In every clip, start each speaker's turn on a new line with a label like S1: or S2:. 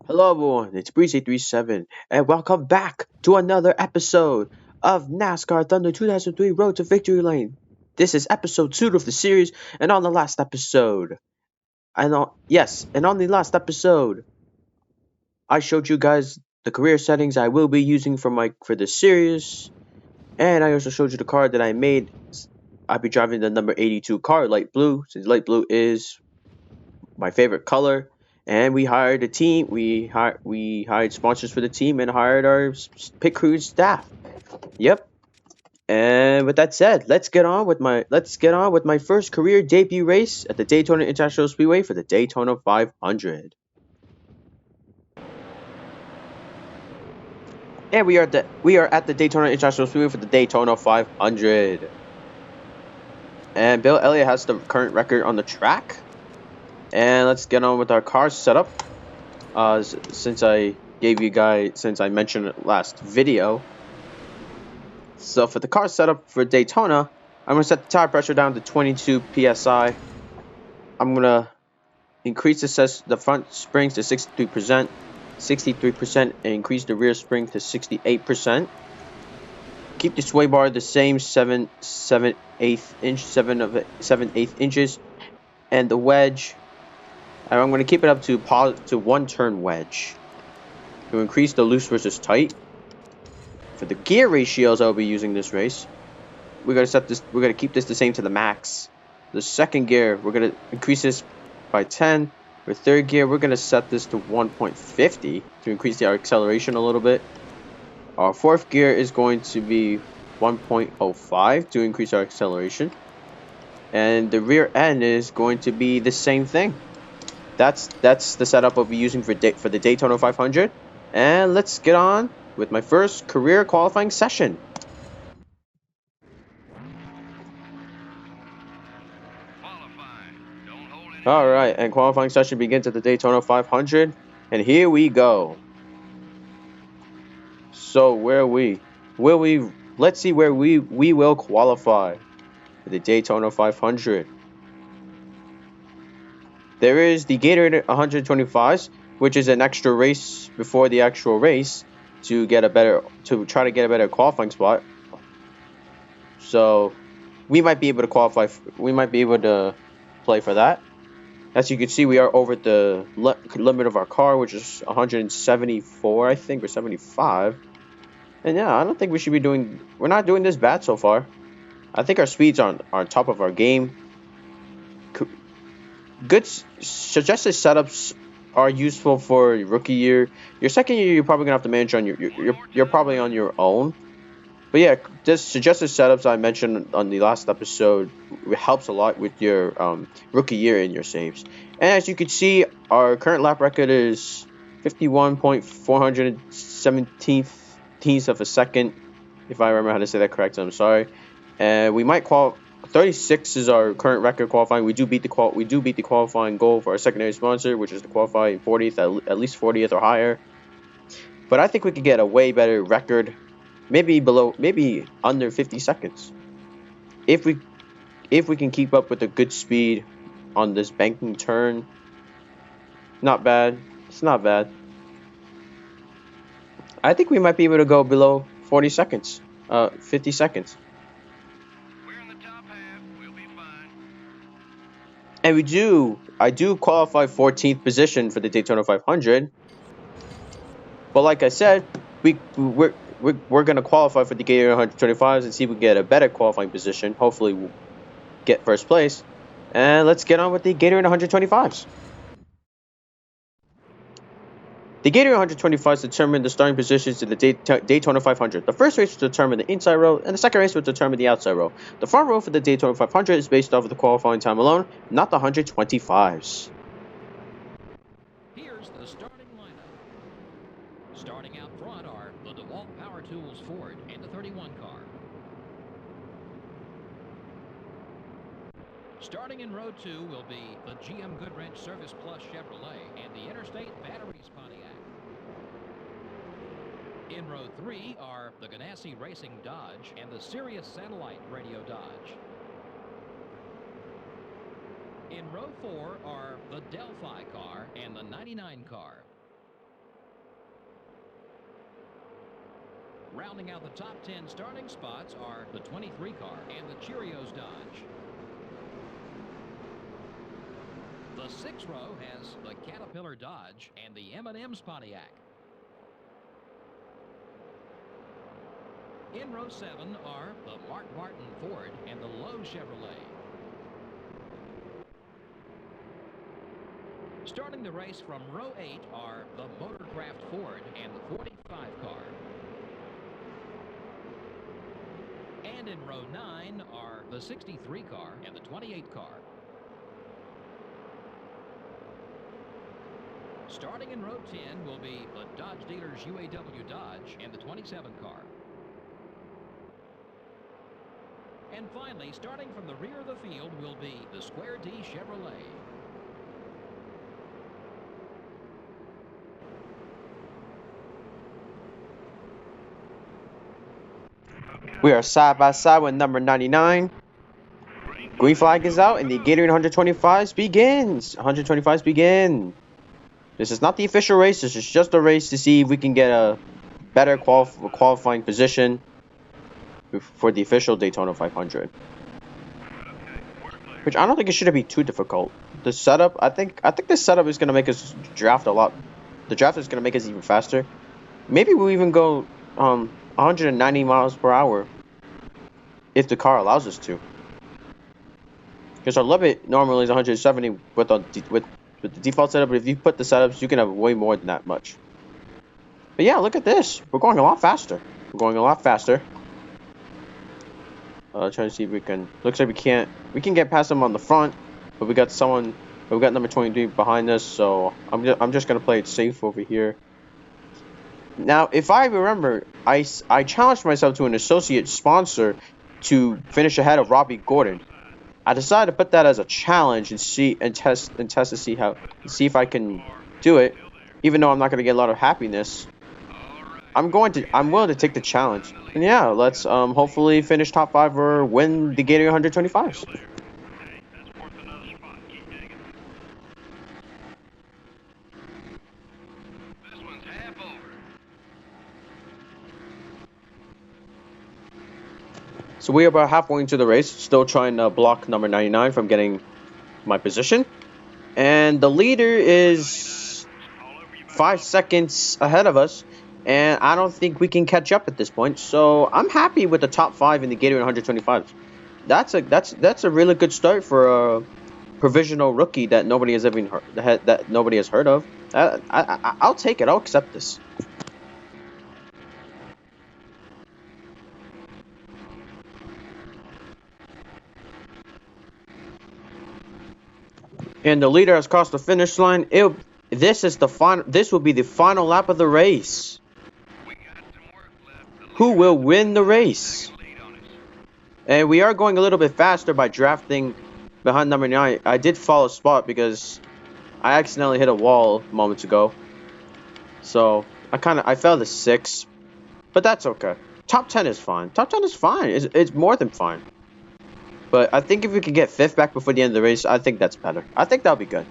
S1: Hello everyone, it's Breezy37, and welcome back to another episode of NASCAR Thunder 2003 Road to Victory Lane. This is episode 2 of the series, and on the last episode, and on the last episode, I showed you guys the career settings I will be using for this series, and I also showed you the car that I made. I'll be driving the number 82 car, light blue, since light blue is my favorite color. And we hired a team. We hired sponsors for the team and hired our pit crew staff. Yep. And with that said, let's get on with my first career debut race at the Daytona International Speedway for the Daytona 500. And we are at the Daytona International Speedway for the Daytona 500. And Bill Elliott has the current record on the track. And let's get on with our car setup. Since I mentioned it last video. So for the car setup for Daytona, I'm gonna set the tire pressure down to 22 psi. I'm gonna increase the front springs to 63%, and increase the rear spring to 68%. Keep the sway bar the same 7/8 inches, and the wedge. I'm gonna keep it up to 1 turn wedge to increase the loose versus tight. For the gear ratios I'll be using this race, we're gonna keep this the same to the max. The second gear, we're gonna increase this by 10. For third gear, we're gonna set this to 1.50 to increase our acceleration a little bit. Our fourth gear is going to be 1.05 to increase our acceleration. And the rear end is going to be the same thing. That's the setup I'll be using for the Daytona 500. And let's get on with my first career qualifying session. Alright, and qualifying session begins at the Daytona 500. And here we go. So let's see where we will qualify for the Daytona 500. There is the Gatorade 125s, which is an extra race before the actual race to try to get a better qualifying spot. So we might be able to qualify. We might be able to play for that. As you can see, we are over the limit of our car, which is 174, I think, or 75. And yeah, I don't think we're not doing this bad so far. I think our speeds are on top of our game. Good suggested setups are useful for rookie year. Your second year, you're probably gonna have to manage on you're probably on your own. But yeah, this suggested setups I mentioned on the last episode helps a lot with your rookie year in your saves. And as you can see, our current lap record is 51.417 of a second. If I remember how to say that correct, I'm sorry. And we might 36 is our current record qualifying. We do beat the qualifying goal for our secondary sponsor, which is to qualify in 40th, at least 40th or higher. But I think we could get a way better record. Maybe under 50 seconds. If we can keep up with a good speed on this banking turn, not bad. It's not bad. I think we might be able to go below 40 seconds, 50 seconds.
S2: We're in the top half. We'll be fine.
S1: And I do qualify 14th position for the Daytona 500. But like I said, we're gonna qualify for the Gatorade 125s and see if we can get a better qualifying position. Hopefully, we'll get first place. And let's get on with the Gatorade 125s. The Gatorade 125s determine the starting positions in the Daytona 500. The first race will determine the inside row, and the second race will determine the outside row. The front row for the Daytona 500 is based off of the qualifying time alone, not the 125s.
S2: Here's the starting lineup. Starting out front are the DeWalt Power Tools Ford and the 31 car. Starting in row 2 will be the GM Goodwrench Service Plus Chevrolet and the Interstate Batteries Pontiac. In row 3 are the Ganassi Racing Dodge and the Sirius Satellite Radio Dodge. In row 4 are the Delphi car and the 99 car. Rounding out the top 10 starting spots are the 23 car and the Cheerios Dodge. The 6th row has the Caterpillar Dodge and the M&M's Pontiac. In row 7 are the Mark Martin Ford and the Lowe Chevrolet. Starting the race from row 8 are the Motorcraft Ford and the 45 car. And in row 9 are the 63 car and the 28 car. Starting in row 10 will be the Dodge Dealers UAW Dodge and the 27 car. And finally, starting from the rear of the field will be the Square D Chevrolet.
S1: We are side by side with number 99. Green flag is out and the Gatorade 125s begins. 125s begin. This is not the official race. This is just a race to see if we can get a better qualifying position for the official Daytona 500. Which I don't think it should be too difficult. The setup, I think this setup is gonna make us draft a lot. The draft is gonna make us even faster. Maybe we'll even go 190 miles per hour if the car allows us to. Because our limit normally is 170 with the default setup, but if you put the setups, you can have way more than that much. But yeah, look at this. We're going a lot faster. Trying to see if we can. Looks like we can't. We can get past them on the front, but we got someone. We got number 23 behind us, so I'm just gonna play it safe over here. Now, if I remember, I challenged myself to an associate sponsor to finish ahead of Robbie Gordon. I decided to put that as a challenge and test to see if I can do it, even though I'm not gonna get a lot of happiness. I'm willing to take the challenge. And yeah, let's hopefully finish top 5 or win the Gatorade 125s. So we are about halfway into the race, still trying to block number 99 from getting my position. And the leader is 5 seconds ahead of us. And I don't think we can catch up at this point. So I'm happy with the top 5 in the Gatorade 125s. That's a really good start for a provisional rookie that nobody has ever heard, that nobody has heard of. I'll take it. I'll accept this. And the leader has crossed the finish line. This will be the final lap of the race. Who will win the race? And we are going a little bit faster by drafting behind number 9. I did fall a spot because I accidentally hit a wall moments ago. So I fell to 6, but that's okay. Top 10 is fine. Top 10 is fine. It's more than fine. But I think if we can get 5th back before the end of the race, I think that's better. I think that'll be good.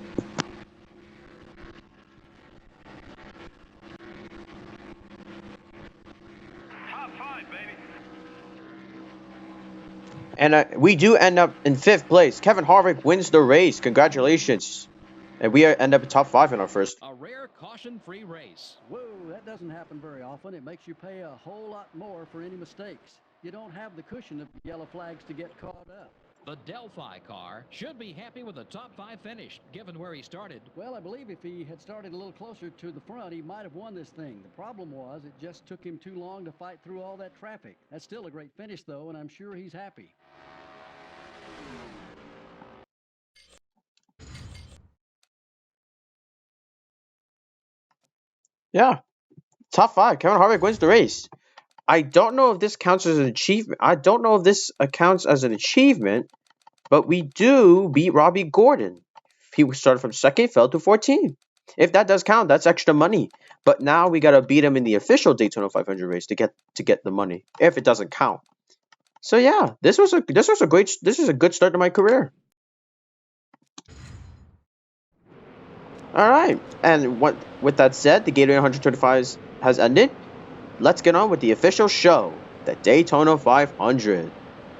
S3: Top 5, baby.
S1: And we do end up in 5th place. Kevin Harvick wins the race. Congratulations. And we end up in top 5 in our first.
S2: A rare caution-free race.
S4: Whoa, that doesn't happen very often. It makes you pay a whole lot more for any mistakes. You don't have the cushion of yellow flags to get caught up.
S2: The Delphi car should be happy with a top 5 finish, given where he started.
S4: Well, I believe if he had started a little closer to the front, he might have won this thing. The problem was it just took him too long to fight through all that traffic. That's still a great finish, though, and I'm sure he's happy.
S1: Yeah. Top 5. Kevin Harvick wins the race. I don't know if this counts as an achievement. But we do beat Robbie Gordon. He started from 2nd, fell to 14. If that does count, that's extra money. But now we gotta beat him in the official Daytona 500 race to get the money. If it doesn't count. So yeah, this is a good start to my career. All right, and with that said, the Gatorade 125 has ended. let's get on with the official show, the Daytona 500.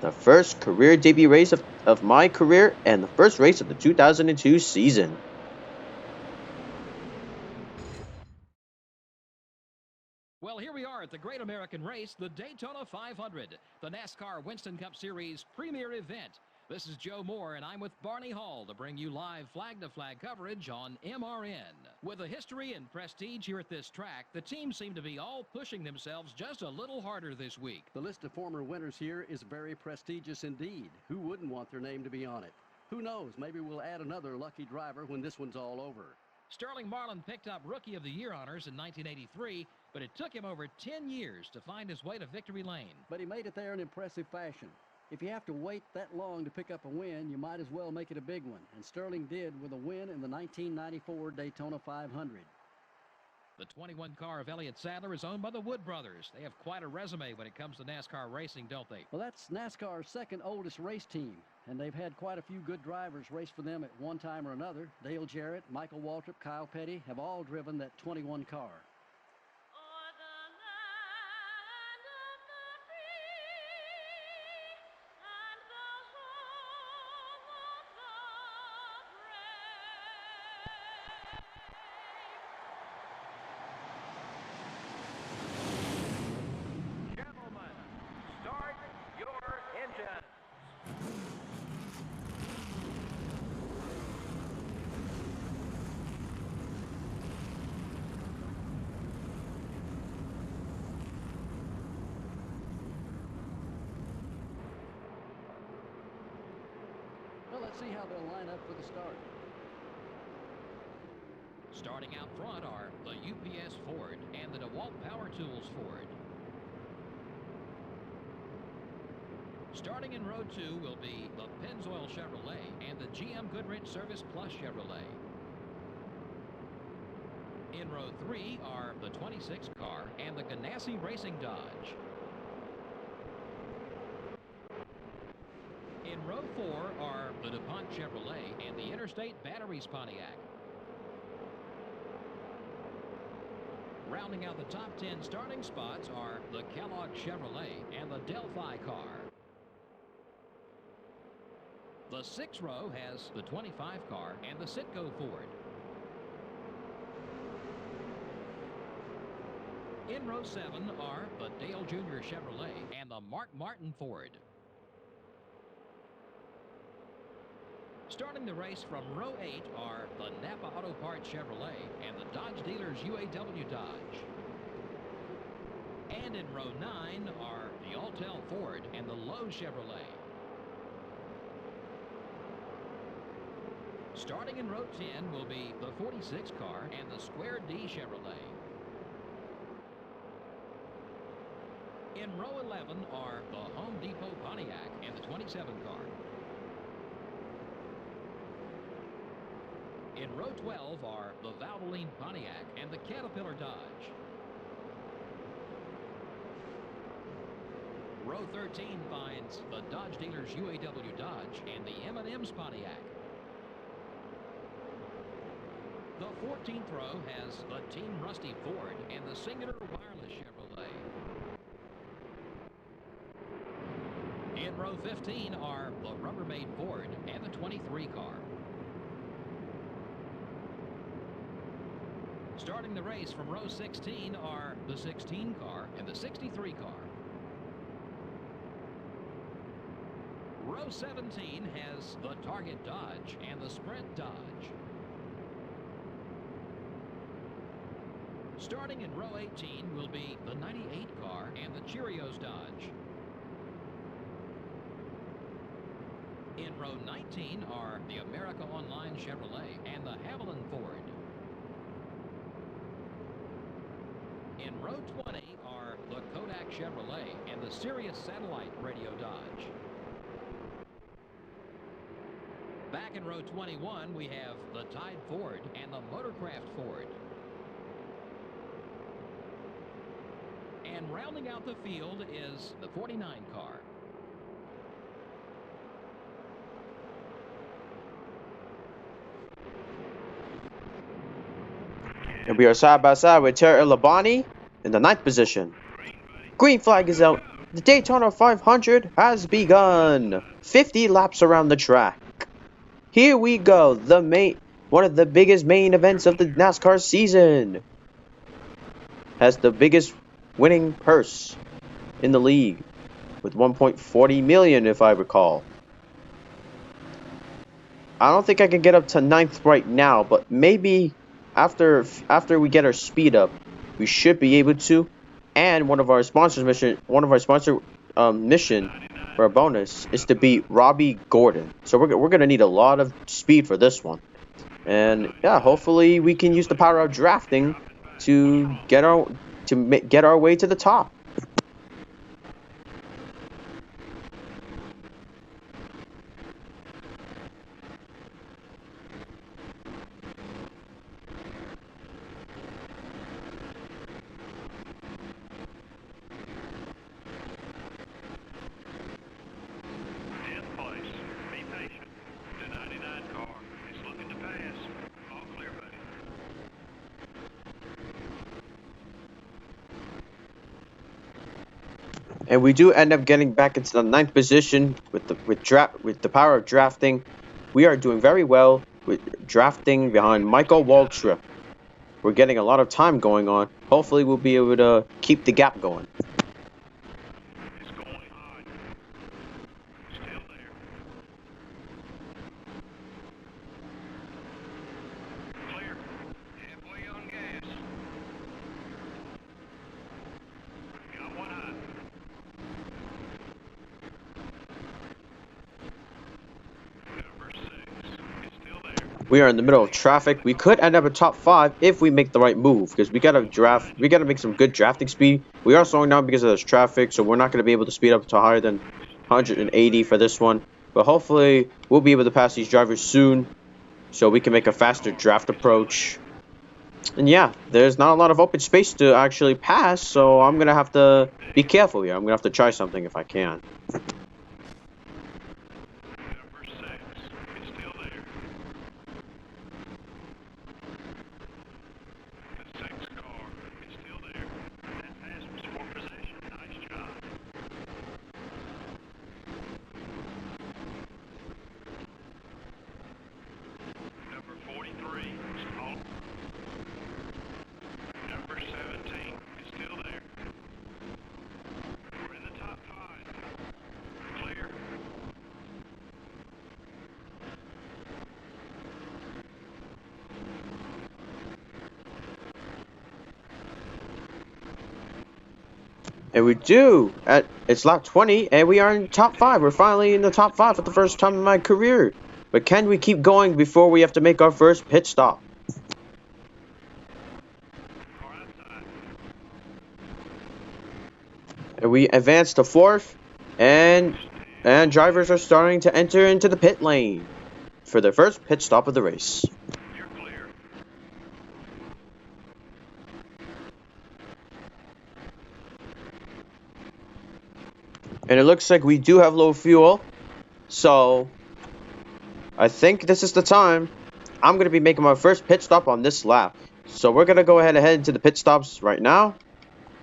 S1: The first career debut race of my career and the first race of the 2002 season.
S2: Well, here we are at the Great American Race, the Daytona 500, the NASCAR Winston Cup Series premier event. This is Joe Moore, and I'm with Barney Hall to bring you live flag-to-flag coverage on MRN. With a history and prestige here at this track, the teams seem to be all pushing themselves just a little harder this week.
S4: The list of former winners here is very prestigious indeed. Who wouldn't want their name to be on it? Who knows, maybe we'll add another lucky driver when this one's all over.
S2: Sterling Marlin picked up Rookie of the Year honors in 1983, but it took him over 10 years to find his way to victory lane.
S4: But he made it there in impressive fashion. If you have to wait that long to pick up a win, you might as well make it a big one. And Sterling did with a win in the 1994 Daytona 500.
S2: The 21 car of Elliott Sadler is owned by the Wood brothers. They have quite a resume when it comes to NASCAR racing, don't they?
S4: Well, that's NASCAR's second oldest race team, and they've had quite a few good drivers race for them at one time or another. Dale Jarrett, Michael Waltrip, Kyle Petty have all driven that 21 car.
S3: Gentlemen, start your engines.
S4: Well, let's see how they'll line up for the start.
S2: Starting out front are the UPS Ford and the DeWalt Power Tools Ford. Starting in row 2 will be the Pennzoil Chevrolet and the GM Goodrich Service Plus Chevrolet. In row 3 are the 26 car and the Ganassi Racing Dodge. In row 4 are the DuPont Chevrolet and the Interstate Batteries Pontiac. Rounding out the top 10 starting spots are the Kellogg Chevrolet and the Delphi car. The 6th row has the 25 car and the Citgo Ford. In row 7 are the Dale Jr. Chevrolet and the Mark Martin Ford. Starting the race from row 8 are the Napa Auto Parts Chevrolet and the Dodge Dealers UAW Dodge. And in row 9 are the Altel Ford and the Lowe Chevrolet. Starting in row 10 will be the 46 car and the Square D Chevrolet. In row 11 are the Home Depot Pontiac and the 27 car. In row 12 are the Valvoline Pontiac and the Caterpillar Dodge. Row 13 finds the Dodge Dealers UAW Dodge and the M&M's Pontiac. The 14th row has the Team Rusty Ford and the Singular Wireless Chevrolet. In row 15 are the Rubbermaid Ford and the 23 car. Starting the race from row 16 are the 16 car and the 63 car. Row 17 has the Target Dodge and the Sprint Dodge. Starting in row 18 will be the 98 car and the Cheerios Dodge. In row 19 are the America Online Chevrolet and the Haviland Ford. In row 20 are the Kodak Chevrolet and the Sirius Satellite Radio Dodge. Back in row 21 we have the Tide Ford and the Motorcraft Ford. And rounding out the field is the 49 car.
S1: And we are side by side with Terry Labonte in the 9th position. Green flag is out. The Daytona 500 has begun. 50 laps around the track. Here we go. One of the biggest main events of the NASCAR season. Has the biggest winning purse in the league with 1.40 million, if I recall. I don't think I can get up to 9th right now, but maybe after we get our speed up, we should be able to. And one of our mission for a bonus is to beat Robbie Gordon. So we're gonna need a lot of speed for this one. And yeah, hopefully we can use the power of drafting to get our way to the top. And we do end up getting back into the 9th position with the power of drafting. We are doing very well with drafting behind Michael Waltrip. We're getting a lot of time going on. Hopefully we'll be able to keep the gap going. We are in the middle of traffic. We could end up at top 5 if we make the right move, because we gotta make some good drafting speed. We are slowing down because of this traffic, so we're not gonna be able to speed up to higher than 180 for this one. But hopefully we'll be able to pass these drivers soon, so we can make a faster draft approach. And yeah, there's not a lot of open space to actually pass, so I'm gonna have to be careful here. I'm gonna have to try something if I can. And we do. It's lap 20, and we are in top 5. We're finally in the top 5 for the first time in my career. But can we keep going before we have to make our first pit stop? And we advance to 4th, and drivers are starting to enter into the pit lane for their first pit stop of the race. And it looks like we do have low fuel, so I think this is the time. I'm going to be making my first pit stop on this lap. So we're going to go ahead and head into the pit stops right now.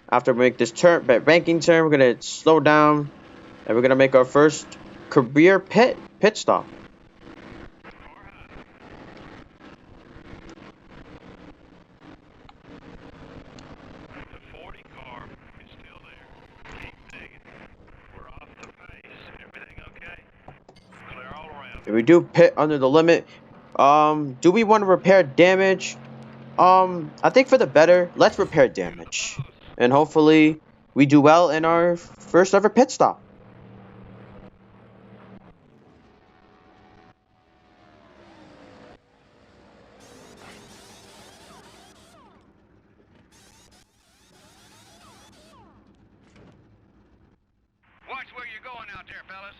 S1: After we make this banking turn, we're going to slow down, and we're going to make our first career pit stop. If we do pit under the limit, do we want to repair damage? I think for the better, let's repair damage. And hopefully we do well in our first ever pit stop.
S3: Watch where you're going out there, fellas.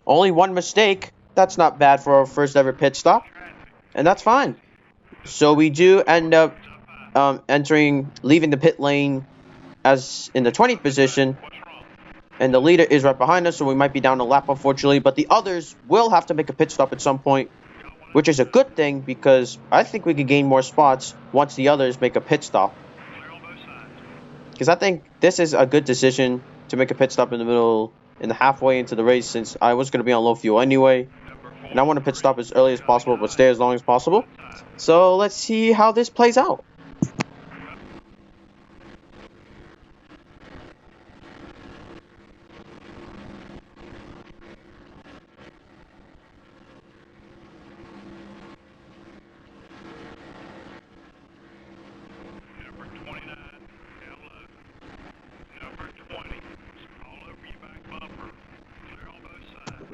S1: Only one mistake. That's not bad for our first ever pit stop. And that's fine. So we do end up leaving the pit lane as in the 20th position. And the leader is right behind us, so we might be down a lap, unfortunately. But the others will have to make a pit stop at some point. which is a good thing because I think we could gain more spots once the others make a pit stop. Because I think this is a good decision to make a pit stop in the halfway into the race, since I was going to be on low fuel anyway. And I want to pit stop as early as possible, but stay as long as possible. So let's see how this plays out.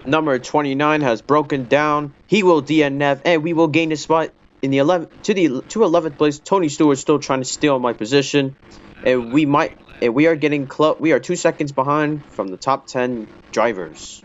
S1: Number 29 has broken down. He will DNF, and we will gain a spot in the 11th place. Tony Stewart still trying to steal my position, and we are getting close. We are 2 seconds behind from the top 10 drivers.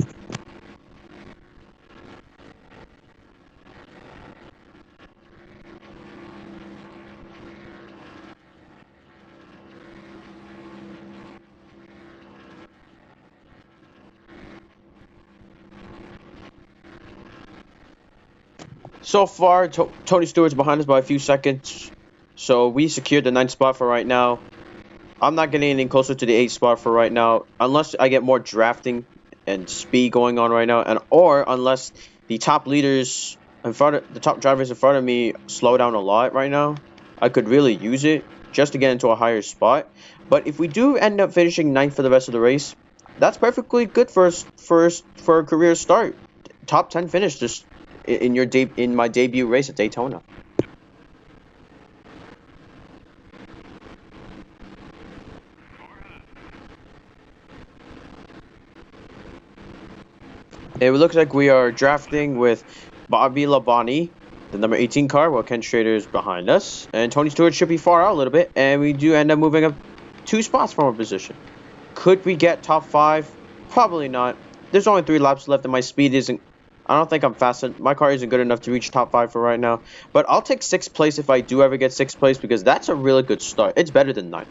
S1: So far, Tony Stewart's behind us by a few seconds, so we secured the 9th spot for right now. I'm not getting any closer to the 8th spot for right now, unless I get more drafting and speed going on right now, or unless the top leaders the top drivers in front of me slow down a lot right now. I could really use it just to get into a higher spot. But if we do end up finishing 9th for the rest of the race, that's perfectly good for a career start. Top 10 finish just in my debut race at Daytona. It looks like we are drafting with Bobby Labonte, the number 18 car, while Ken Schrader is behind us. And Tony Stewart should be far out a little bit, and we do end up moving up 2 spots from our position. Could we get top 5? Probably not. There's only 3 laps left, and my speed isn't... I don't think I'm fast. My car isn't good enough to reach top 5 for right now. But I'll take 6th place if I do ever get 6th place, because that's a really good start. It's better than 9th.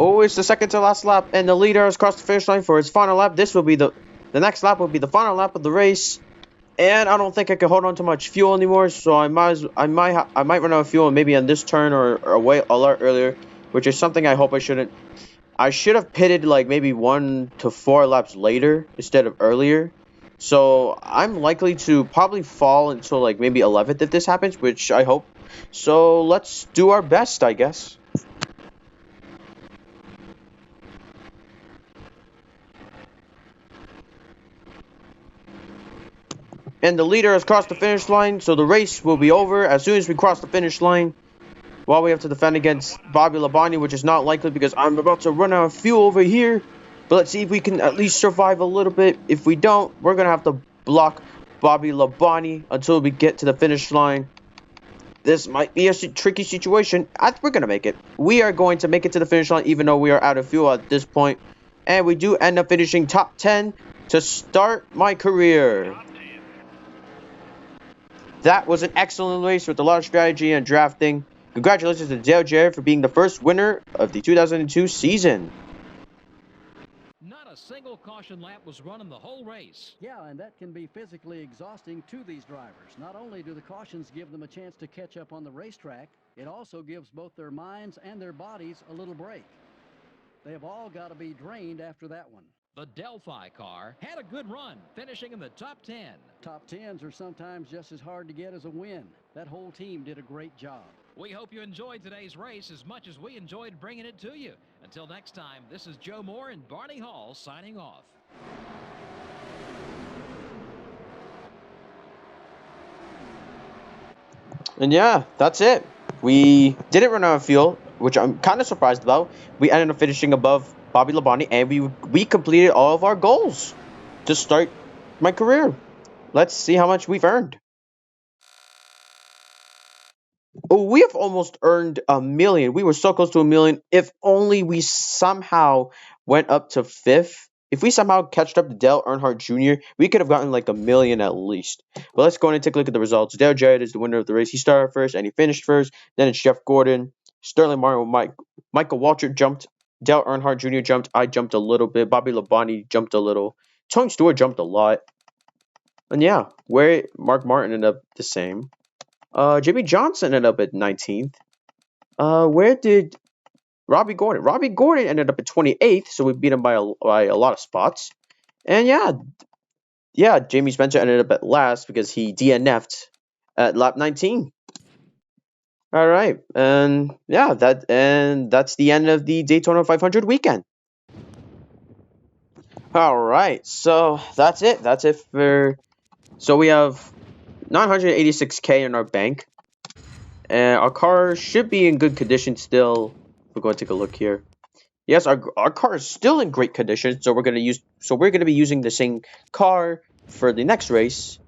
S1: Oh, it's the second to last lap, and the leader has crossed the finish line for his final lap. This will be the next lap will be the final lap of the race, and I don't think I can hold on to much fuel anymore. So I might run out of fuel maybe on this turn or a lot earlier, which is something I hope I shouldn't. I should have pitted like maybe 1 to 4 laps later instead of earlier. So I'm likely to probably fall until like maybe 11th if this happens, which I hope. So let's do our best, I guess. And the leader has crossed the finish line, so the race will be over as soon as we cross the finish line. While we have to defend against Bobby Labonte, which is not likely because I'm about to run out of fuel over here. But let's see if we can at least survive a little bit. If we don't, we're going to have to block Bobby Labonte until we get to the finish line. This might be a tricky situation. We're going to make it. We are going to make it to the finish line even though we are out of fuel at this point. And we do end up finishing top 10 to start my career. That was an excellent race with a lot of strategy and drafting. Congratulations to Dale Jarrett for being the first winner of the 2002 season.
S2: Not a single caution lap was run in the whole race.
S4: Yeah, and that can be physically exhausting to these drivers. Not only do the cautions give them a chance to catch up on the racetrack, it also gives both their minds and their bodies a little break. They have all got to be drained after that one.
S2: The Delphi car had a good run, finishing in the top 10.
S4: Top 10s are sometimes just as hard to get as a win. That whole team did a great job.
S2: We hope you enjoyed today's race as much as we enjoyed bringing it to you. Until next time, this is Joe Moore and Barney Hall signing off.
S1: And yeah, that's it. We didn't run out of fuel, which I'm kind of surprised about. We ended up finishing above Bobby Labonte, and we completed all of our goals to start my career. Let's see how much we've earned. Oh, we have almost earned $1 million. We were so close to $1 million. If only we somehow went up to 5th. If we somehow catched up to Dale Earnhardt Jr., we could have gotten like $1 million at least. But let's go in and take a look at the results. Dale Jarrett is the winner of the race. He started first and he finished first. Then it's Jeff Gordon, Sterling Martin, Michael Waltrip jumped. Dale Earnhardt Jr. jumped. I jumped a little bit. Bobby Labonte jumped a little. Tony Stewart jumped a lot. And yeah, where Mark Martin ended up the same. Jimmy Johnson ended up at 19th. Where did Robbie Gordon? Robbie Gordon ended up at 28th, so we beat him by a lot of spots. And yeah, Jamie Spencer ended up at last because he DNF'd at lap 19. All right, and yeah, that's the end of the Daytona 500 weekend. All right, so that's it. That's it for. So we have 986K in our bank, and our car should be in good condition still. We're going to take a look here. Yes, our car is still in great condition, so we're going to be using the same car for the next race.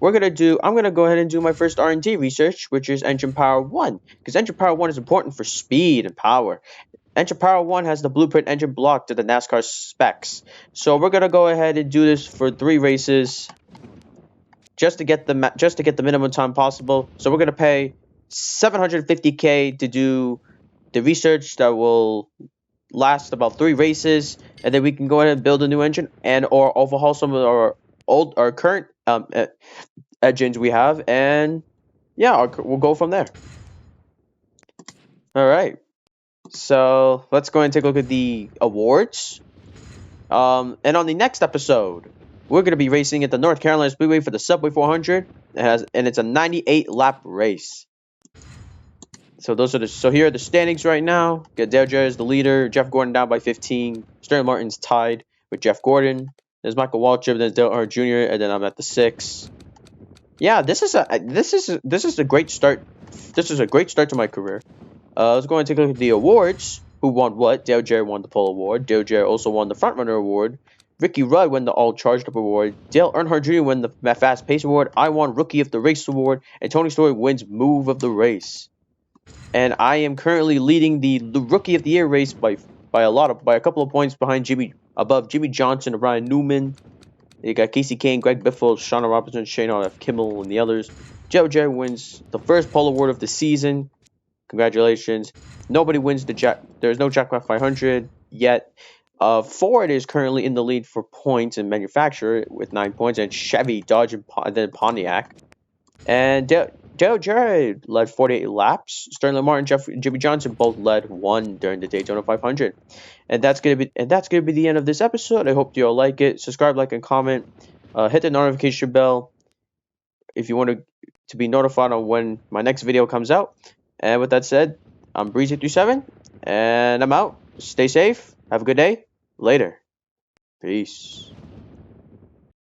S1: I'm going to go ahead and do my first R&D research, which is engine power 1, because engine power 1 is important for speed and power. Engine power 1 has the blueprint engine block to the NASCAR specs. So we're going to go ahead and do this for 3 races. Just to get the minimum time possible. So we're gonna pay $750K to do the research that will last about 3 races, and then we can go ahead and build a new engine and or overhaul some of our current engines we have, and yeah, we'll go from there. All right. So let's go and take a look at the awards. And on the next episode, we're going to be racing at the North Carolina Speedway for the Subway 400. And it's a 98 lap race. So here are the standings right now. Dale Jarrett is the leader. Jeff Gordon down by 15. Sterling Martin's tied with Jeff Gordon. There's Michael Waltrip. There's Dale Earnhardt Jr. And then I'm at the 6. Yeah, this is a great start. This is a great start to my career. Let's go and take a look at the awards. Who won what? Dale Jarrett won the pole award. Dale Jarrett also won the front runner award. Ricky Rudd won the All Charged Up award. Dale Earnhardt Jr. won the Fast Pace award. I won Rookie of the Race award. And Tony Stewart wins Move of the Race. And I am currently leading the Rookie of the Year race by a couple of points above Jimmy Johnson and Ryan Newman. You got Casey Kane, Greg Biffle, Shauna Robinson, Shane F. Kimmel, and the others. Joe Jarrett wins the first pole award of the season. Congratulations. Nobody wins there's no Jackpot 500 yet. Ford is currently in the lead for points and manufacturer with 9 points, and Chevy, Dodge, and then Pontiac. And Dale Jarrett led 48 laps. Sterling Martin, Jimmy Johnson both led 1 during the Daytona 500. And that's gonna be the end of this episode. I hope you all like it. Subscribe, like, and comment. Hit the notification bell if you want to be notified on when my next video comes out. And with that said, I'm Breezy37, and I'm out. Stay safe. Have a good day. Later. Peace.